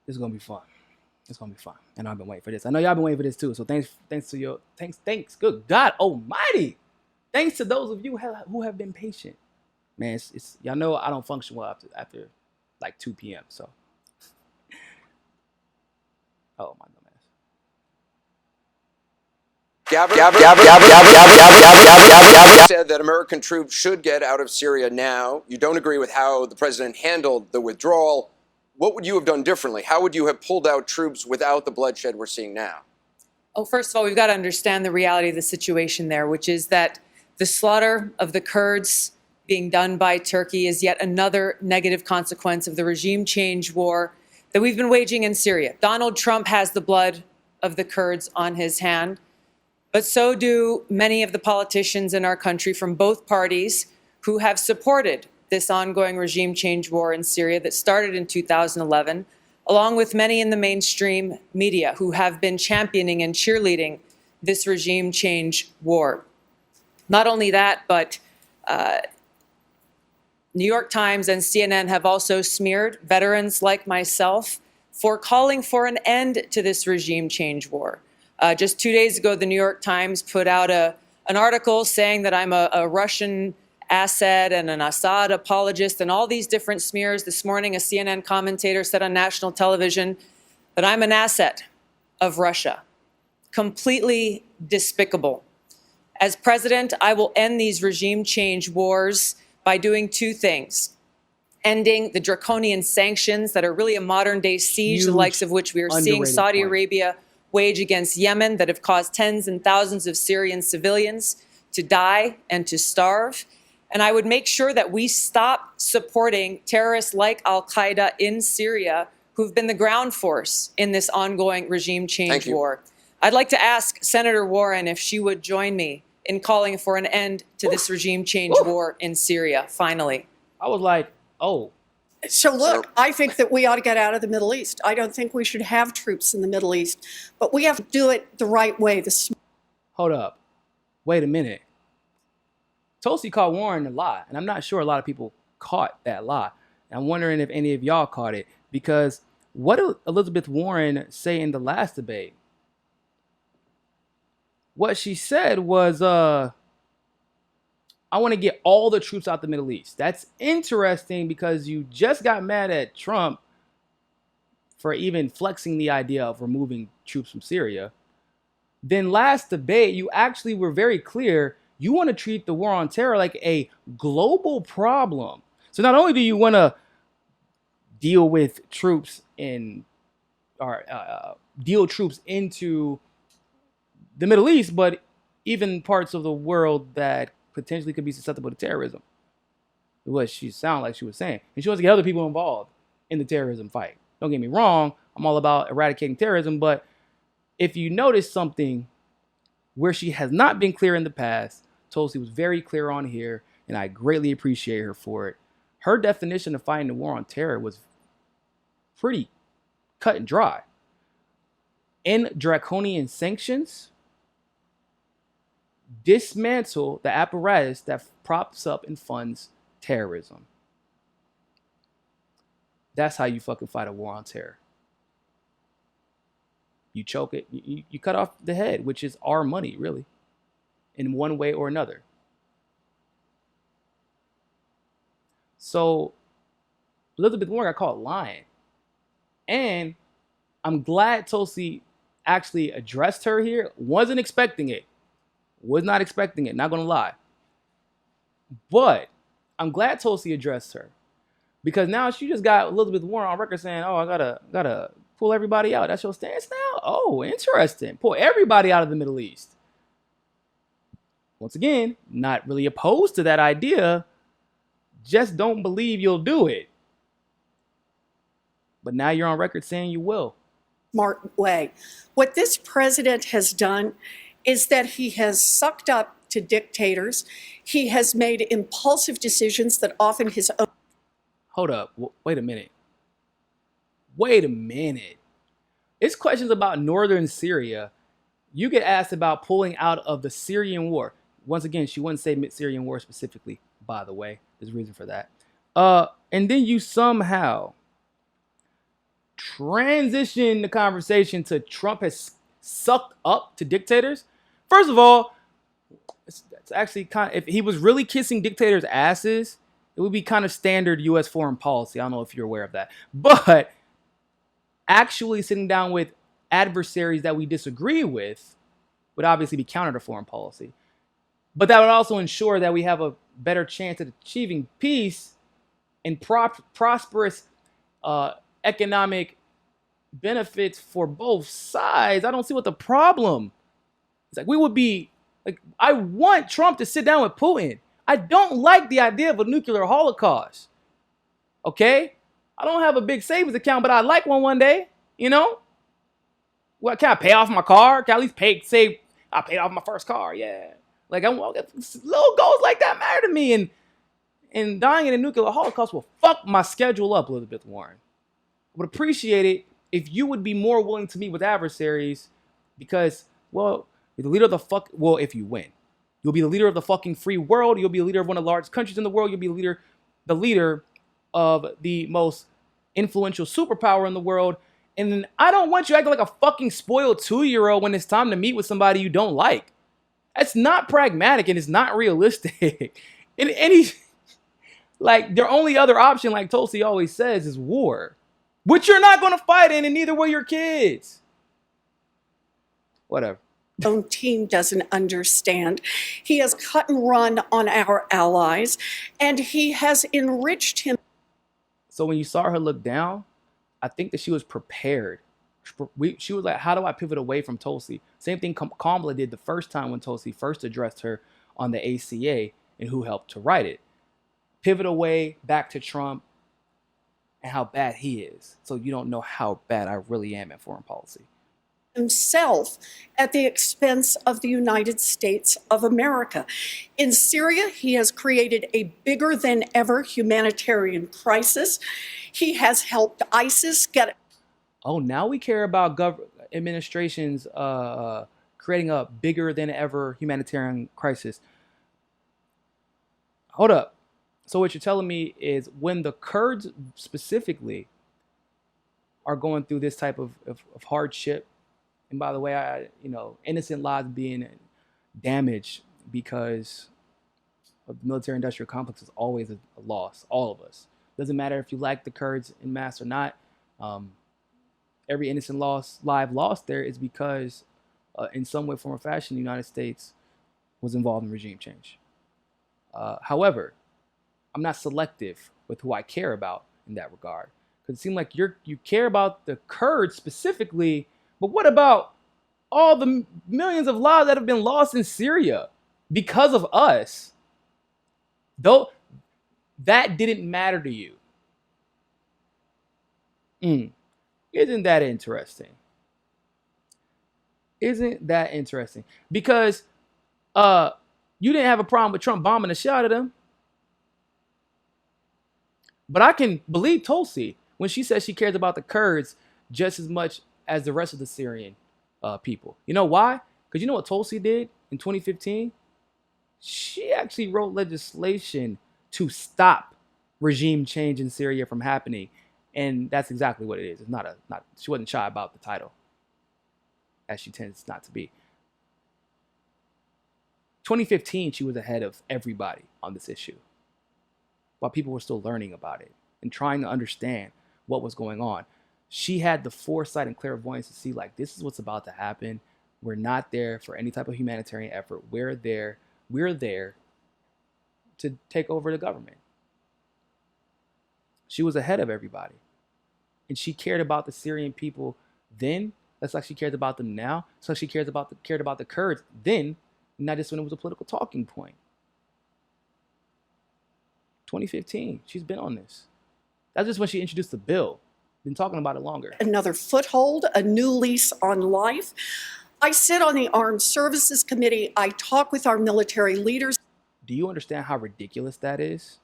This is gonna be fun. It's gonna be fun. And I've been waiting for this. I know y'all been waiting for this too. So thanks. Good God Almighty. Thanks to those of you who have been patient. Man, it's y'all know I don't function well after like 2 p.m. So, oh my dumb ass. Gabbard said that American troops should get out of Syria now. You don't agree with how the president handled the withdrawal. What would you have done differently? How would you have pulled out troops without the bloodshed we're seeing now? Oh, first of all, we've got to understand the reality of the situation there, which is that the slaughter of the Kurds being done by Turkey is yet another negative consequence of the regime change war that we've been waging in Syria. Donald Trump has the blood of the Kurds on his hand, but so do many of the politicians in our country from both parties who have supported this ongoing regime change war in Syria that started in 2011, along with many in the mainstream media who have been championing and cheerleading this regime change war. Not only that, but New York Times and CNN have also smeared veterans like myself for calling for an end to this regime change war. Just 2 days ago, the New York Times put out an article saying that I'm a Russian asset and an Assad apologist and all these different smears. This morning, a CNN commentator said on national television that I'm an asset of Russia. Completely despicable. As president, I will end these regime change wars by doing two things: ending the draconian sanctions that are really a modern day siege, the likes of which we are seeing Saudi Arabia wage against Yemen, that have caused tens and thousands of Syrian civilians to die and to starve. And I would make sure that we stop supporting terrorists like al-Qaeda in Syria, who've been the ground force in this ongoing regime change war. I'd like to ask Senator Warren if she would join me in calling for an end to this regime change war in Syria, finally. I was like, oh. So look, I think that we ought to get out of the Middle East. I don't think we should have troops in the Middle East, but we have to do it the right way. Hold up. Wait a minute. Tulsi caught Warren a lie, and I'm not sure a lot of people caught that lie. I'm wondering if any of y'all caught it, because what did Elizabeth Warren say in the last debate? What she said was, I want to get all the troops out the Middle East. That's interesting because you just got mad at Trump for even flexing the idea of removing troops from Syria. Then last debate, you actually were very clear. You want to treat the war on terror like a global problem. So not only do you want to deal with troops deal troops into the Middle East, but even parts of the world that potentially could be susceptible to terrorism. What she sounded like she was saying. And she wants to get other people involved in the terrorism fight. Don't get me wrong. I'm all about eradicating terrorism, but if you notice something where she has not been clear in the past, Tulsi was very clear on here, and I greatly appreciate her for it. Her definition of fighting the war on terror was pretty cut and dry. In draconian sanctions, dismantle the apparatus that props up and funds terrorism. That's how you fucking fight a war on terror. You choke it, you cut off the head, which is our money, really, in one way or another. So Elizabeth Warren got caught lying. And I'm glad Tulsi actually addressed her here. Wasn't expecting it. Was not expecting it, not gonna lie. But I'm glad Tulsi addressed her, because now she just got Elizabeth Warren on record saying, oh, I gotta pull everybody out. That's your stance now? Oh, interesting. Pull everybody out of the Middle East. Once again, not really opposed to that idea. Just don't believe you'll do it. But now you're on record saying you will. Smart way. What this president has done is that he has sucked up to dictators. He has made impulsive decisions that often his own. Hold up. Wait a minute. Wait a minute. It's questions about northern Syria. You get asked about pulling out of the Syrian war. Once again, she wouldn't say Syrian war specifically, by the way. There's a reason for that. And then you somehow transition the conversation to Trump has sucked up to dictators. First of all, it's actually kind of, if he was really kissing dictators' asses, it would be kind of standard U.S. foreign policy. I don't know if you're aware of that. But actually sitting down with adversaries that we disagree with would obviously be counter to foreign policy. But that would also ensure that we have a better chance at achieving peace and prosperous economic benefits for both sides. I don't see what the problem. It's like we would be like, I want Trump to sit down with Putin. I don't like the idea of a nuclear holocaust. Okay? I don't have a big savings account, but I'd like one day, you know? What, can I pay off my car? Can I at least save? I paid off my first car, yeah. Like, little goals like that matter to me. And dying in a nuclear holocaust will fuck my schedule up, Elizabeth Warren. I would appreciate it if you would be more willing to meet with adversaries because, well, you're the leader of if you win. You'll be the leader of the fucking free world. You'll be a leader of one of the largest countries in the world. You'll be the leader of the most influential superpower in the world. And then I don't want you acting like a fucking spoiled 2-year-old when it's time to meet with somebody you don't like. That's not pragmatic and it's not realistic. And like their only other option, like Tulsi always says, is war, which you're not going to fight in, and neither will your kids. Whatever. Own team doesn't understand. He has cut and run on our allies, and he has enriched him. So when you saw her look down, I think that she was prepared. She was like, how do I pivot away from Tulsi? Same thing Kamala did the first time when Tulsi first addressed her on the ACA and who helped to write it. Pivot away back to Trump and how bad he is. So you don't know how bad I really am at foreign policy. Himself at the expense of the United States of America. In Syria, he has created a bigger than ever humanitarian crisis. He has helped ISIS get. Oh, now we care about administrations creating a bigger than ever humanitarian crisis. Hold up. So what you're telling me is when the Kurds specifically are going through this type of hardship, and by the way, innocent lives being damaged because of the military-industrial complex is always a loss. All of us. Doesn't matter if you like the Kurds en masse or not. Every innocent life lost there is because, in some way, form, or fashion, the United States was involved in regime change. However, I'm not selective with who I care about in that regard, because it seems like you care about the Kurds specifically. But what about all the millions of lives that have been lost in Syria because of us? Though that didn't matter to you. Isn't that interesting? Isn't that interesting? Because you didn't have a problem with Trump bombing the shit out of them. But I can believe Tulsi when she says she cares about the Kurds just as much as the rest of the Syrian people. You know why? Because you know what Tulsi did in 2015? She actually wrote legislation to stop regime change in Syria from happening. And that's exactly what it is. It's not she wasn't shy about the title, as she tends not to be. 2015, she was ahead of everybody on this issue, while people were still learning about it and trying to understand what was going on. She had the foresight and clairvoyance to see, like, this is what's about to happen. We're not there for any type of humanitarian effort. We're there to take over the government. She was ahead of everybody. And she cared about the Syrian people then. That's like she cares about them now. So she cared about the Kurds then, not just when it was a political talking point. 2015, she's been on this. That's just when she introduced the bill. Been talking about it longer. Another foothold, a new lease on life. I sit on the Armed Services Committee. I talk with our military leaders. Do you understand how ridiculous that is?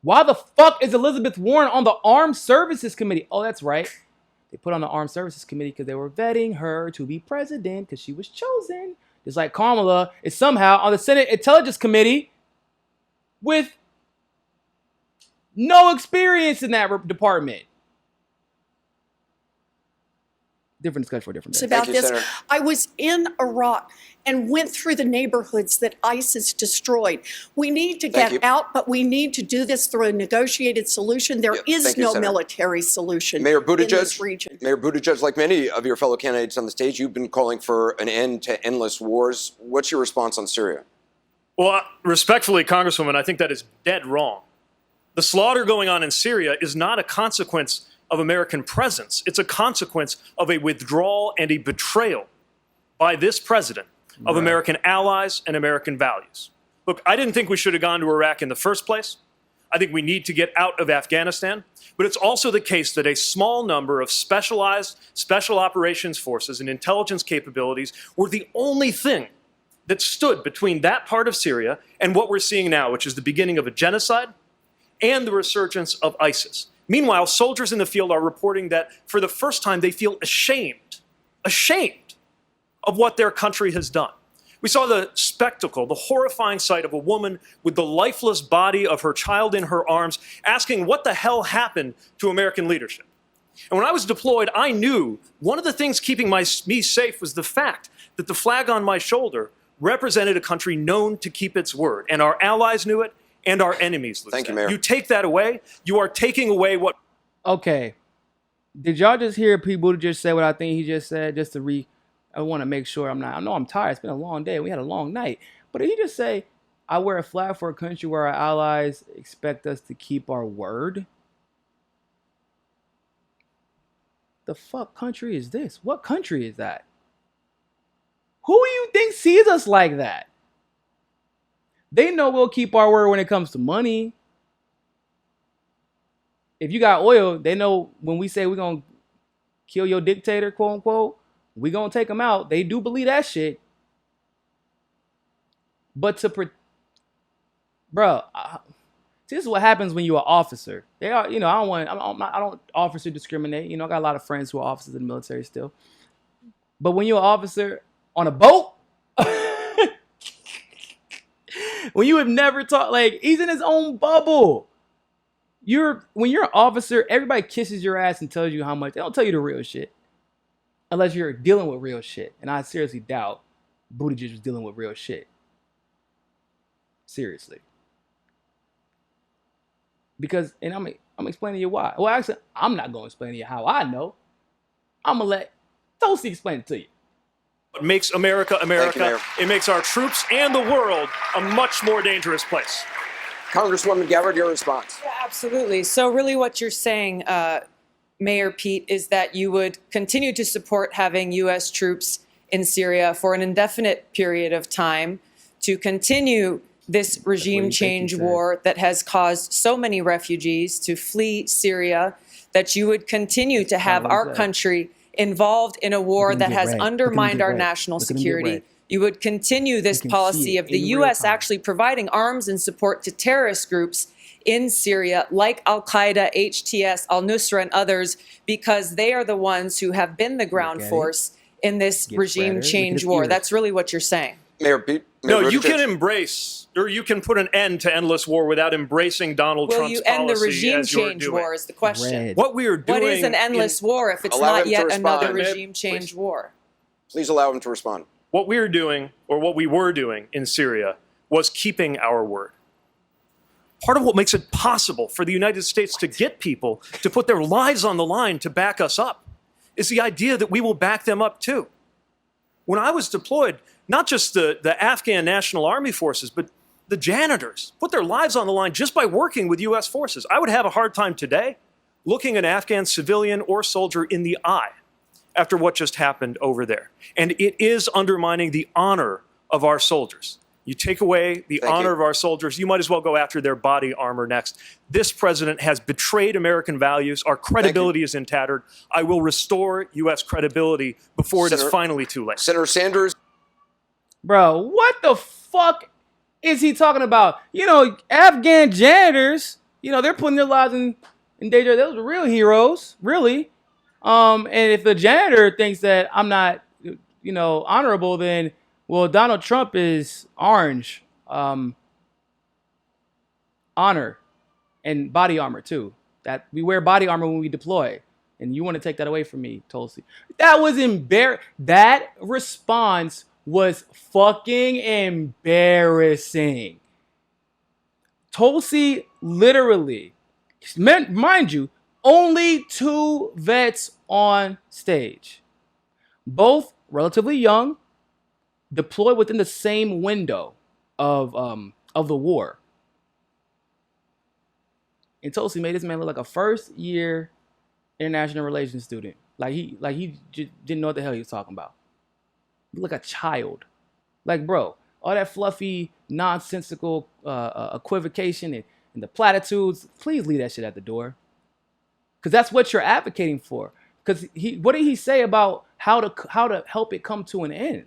Why the fuck is Elizabeth Warren on the Armed Services Committee? Oh, that's right. They put on the Armed Services Committee because they were vetting her to be president because she was chosen. Just like Kamala is somehow on the Senate Intelligence Committee with no experience in that department. different discussion for a different day. about you, this. Senator. I was in Iraq and went through the neighborhoods that ISIS destroyed. We need to Thank you. get out, but we need to do this through a negotiated solution. There Yeah, is thank you, no Senator. military solution Mayor in this Buttigieg, region. Mayor Buttigieg, like many of your fellow candidates on the stage, you've been calling for an end to endless wars. What's your response on Syria? Well, respectfully, Congresswoman, I think that is dead wrong. The slaughter going on in Syria is not a consequence of American presence. It's a consequence of a withdrawal and a betrayal by this president of American allies and American values. Look, I didn't think we should have gone to Iraq in the first place. I think we need to get out of Afghanistan. But it's also the case that a small number of specialized special operations forces and intelligence capabilities were the only thing that stood between that part of Syria and what we're seeing now, which is the beginning of a genocide and the resurgence of ISIS. Meanwhile, soldiers in the field are reporting that for the first time they feel ashamed of what their country has done. We saw the spectacle, the horrifying sight of a woman with the lifeless body of her child in her arms asking what the hell happened to American leadership. And when I was deployed, I knew one of the things keeping me safe was the fact that the flag on my shoulder represented a country known to keep its word. And our allies knew it, and our enemies knew it. Thank you, Mayor. You take that away, you are taking away what... Okay. Did y'all just hear Pete Buttigieg say what I think he just said? Just to I want to make sure I know I'm tired. It's been a long day. We had a long night. But did he just say, I wear a flag for a country where our allies expect us to keep our word? The fuck country is this? What country is that? Who do you think sees us like that? They know we'll keep our word when it comes to money. If you got oil, they know when we say we're going to kill your dictator, quote unquote, we going to take them out. They do believe that shit. But this is what happens when you're an officer. They are, I don't officer discriminate. I got a lot of friends who are officers in the military still. But when you're an officer on a boat, when you have never taught, he's in his own bubble. When you're an officer, everybody kisses your ass and tells you how much. They don't tell you the real shit. Unless you're dealing with real shit. And I seriously doubt Buttigieg was dealing with real shit. Seriously. Because, and I'm explaining to you why. Well, actually, I'm not going to explain to you how I know. I'm going to let Tulsi explain it to you. What makes America America. Thank you, Mayor. It makes our troops and the world a much more dangerous place. Congresswoman Gabbard, your response. Yeah, absolutely. So really what you're saying, Mayor Pete, is that you would continue to support having U.S. troops in Syria for an indefinite period of time to continue this regime change war that has caused so many refugees to flee Syria, that you would continue to have our country involved in a war that has undermined our national security. You would continue this policy of the U.S. actually providing arms and support to terrorist groups in Syria, like Al-Qaeda, HTS, al-Nusra, and others, because they are the ones who have been the ground force in this regime change war. That's really what you're saying. Mayor Pete. No, you can embrace, or you can put an end to endless war without embracing Donald Will Trump's you end the policy regime as you're change doing. war is the question. What we are doing... What is an endless war if it's Allow not him to yet respond. another regime change war? Please allow him to respond. What we are doing, or what we were doing in Syria, was keeping our word. Part of what makes it possible for the United States to get people to put their lives on the line to back us up is the idea that we will back them up too. When I was deployed, not just the Afghan National Army forces, but the janitors put their lives on the line just by working with U.S. forces. I would have a hard time today looking an Afghan civilian or soldier in the eye after what just happened over there. And it is undermining the honor of our soldiers. You take away the honor of our soldiers, you might as well go after their body armor next. This president has betrayed American values. Our credibility is tattered. I will restore U.S. credibility before it is finally too late. Senator Sanders. Bro, what the fuck is he talking about? Afghan janitors, they're putting their lives in danger. Those are real heroes, really. And if the janitor thinks that I'm not, honorable, then, well, Donald Trump is orange, honor, and body armor too. That we wear body armor when we deploy. And you want to take that away from me, Tulsi. That was That response was fucking embarrassing. Tulsi literally, mind you, only 2 vets on stage, both relatively young, deployed within the same window of the war. And Tulsi made this man look like a first-year international relations student. Like he just didn't know what the hell he was talking about. Like a child. Like, bro, all that fluffy, nonsensical equivocation and the platitudes, please leave that shit at the door. Because that's what you're advocating for. Because what did he say about how to help it come to an end?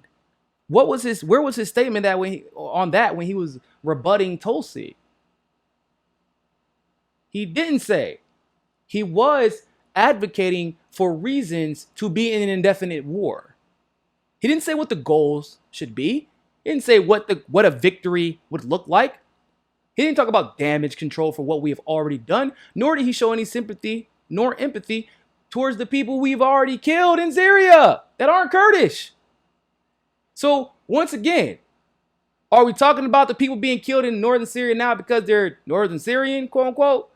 Where was his statement that when he was rebutting Tulsi? He didn't say. He was advocating for reasons to be in an indefinite war. He didn't say what the goals should be. He didn't say what a victory would look like. He didn't talk about damage control for what we have already done, nor did he show any sympathy nor empathy towards the people we've already killed in Syria that aren't Kurdish. So once again, are we talking about the people being killed in northern Syria now because they're northern Syrian, quote unquote,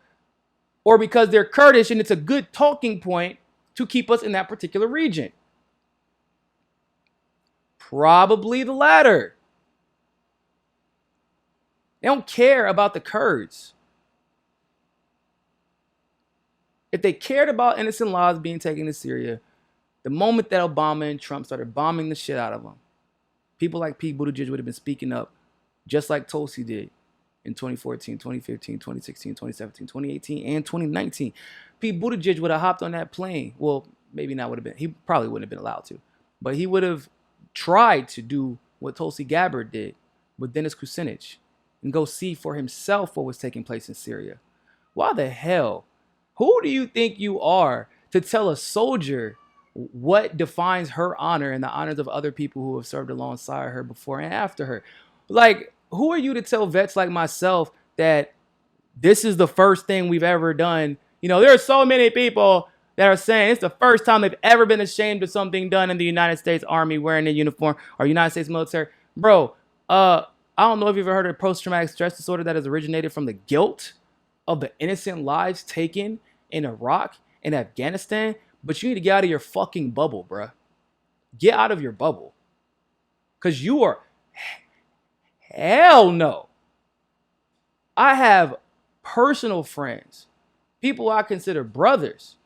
or because they're Kurdish and it's a good talking point to keep us in that particular region? Probably the latter. They don't care about the Kurds. If they cared about innocent lives being taken to Syria, the moment that Obama and Trump started bombing the shit out of them, people like Pete Buttigieg would have been speaking up just like Tulsi did in 2014, 2015, 2016, 2017, 2018, and 2019. Pete Buttigieg would have hopped on that plane. Well, maybe not would have been. He probably wouldn't have been allowed to. But he would have tried to do what Tulsi Gabbard did with Dennis Kucinich and go see for himself what was taking place in Syria. Why the hell? Who do you think you are to tell a soldier what defines her honor and the honors of other people who have served alongside her before and after her? Like, who are you to tell vets like myself that this is the first thing we've ever done? You know, there are so many people that are saying it's the first time they've ever been ashamed of something done in the United States Army wearing a uniform or United States military. Bro, I don't know if you've ever heard of post-traumatic stress disorder that has originated from the guilt of the innocent lives taken in Iraq and Afghanistan, but you need to get out of your fucking bubble, bruh. Get out of your bubble. Because you are... Hell no. I have personal friends, people I consider brothers,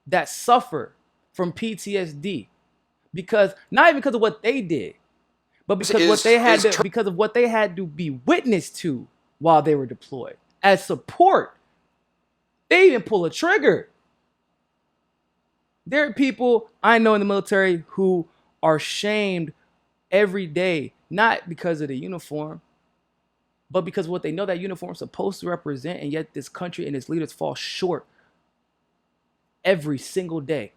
that suffer from PTSD because not even because of what they did, but because because of what they had to be witness to while they were deployed as support. They even pull a trigger. There are people I know in the military who are shamed every day, not because of the uniform, but because of what they know that uniform is supposed to represent, and yet this country and its leaders fall short every single day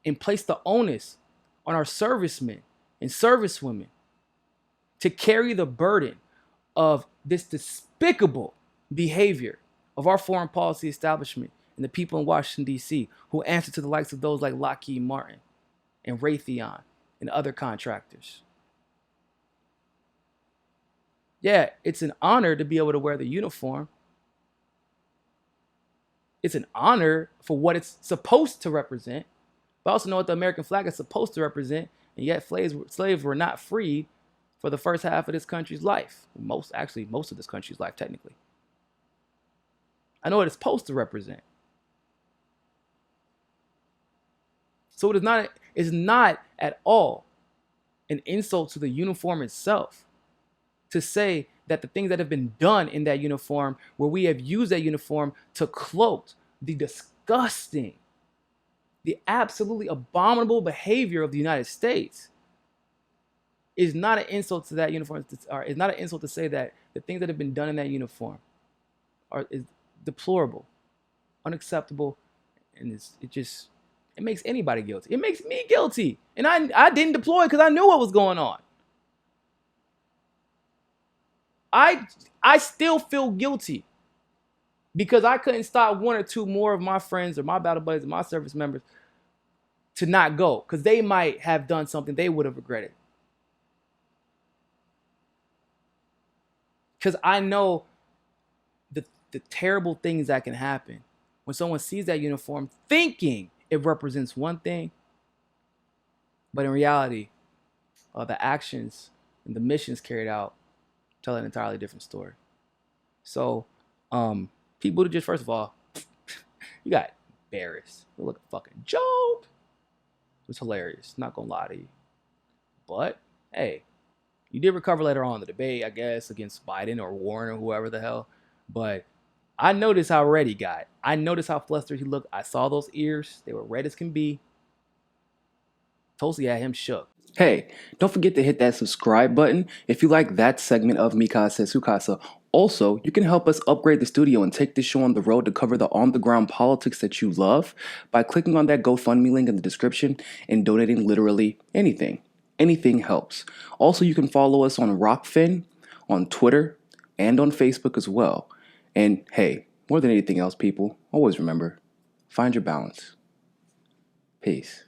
and place the onus on our servicemen and servicewomen to carry the burden of this despicable behavior of our foreign policy establishment and the people in Washington, D.C., who answer to the likes of those like Lockheed Martin and Raytheon and other contractors. Yeah, it's an honor to be able to wear the uniform. It's an honor for what it's supposed to represent. But I also know what the American flag is supposed to represent, and yet slaves were not freed for the first half of this country's life. Most of this country's life, technically. I know what it's supposed to represent. So it is not at all an insult to the uniform itself to say that the things that have been done in that uniform, where we have used that uniform to cloak the disgusting, the absolutely abominable behavior of the United States, is not an insult to that uniform. It's not an insult to say that the things that have been done in that uniform is deplorable, unacceptable, and it makes anybody guilty. It makes me guilty. And I didn't deploy because I knew what was going on. I still feel guilty because I couldn't stop one or two more of my friends or my battle buddies and my service members to not go because they might have done something they would have regretted. Because I know the terrible things that can happen when someone sees that uniform thinking it represents one thing, but in reality, the actions and the missions carried out tell an entirely different story. So, Pete Buttigieg, first of all, you got embarrassed. You look like fucking Job. It was hilarious. Not gonna lie to you. But, hey, you did recover later on in the debate, I guess, against Biden or Warren or whoever the hell. But I noticed how red he got. I noticed how flustered he looked. I saw those ears. They were red as can be. Tulsi had him shook. Hey, don't forget to hit that subscribe button if you like that segment of Mi Casa Su Casa. Also, you can help us upgrade the studio and take this show on the road to cover the on-the-ground politics that you love by clicking on that GoFundMe link in the description and donating literally anything. Anything helps. Also, you can follow us on Rockfin, on Twitter, and on Facebook as well. And hey, more than anything else, people, always remember, find your balance. Peace.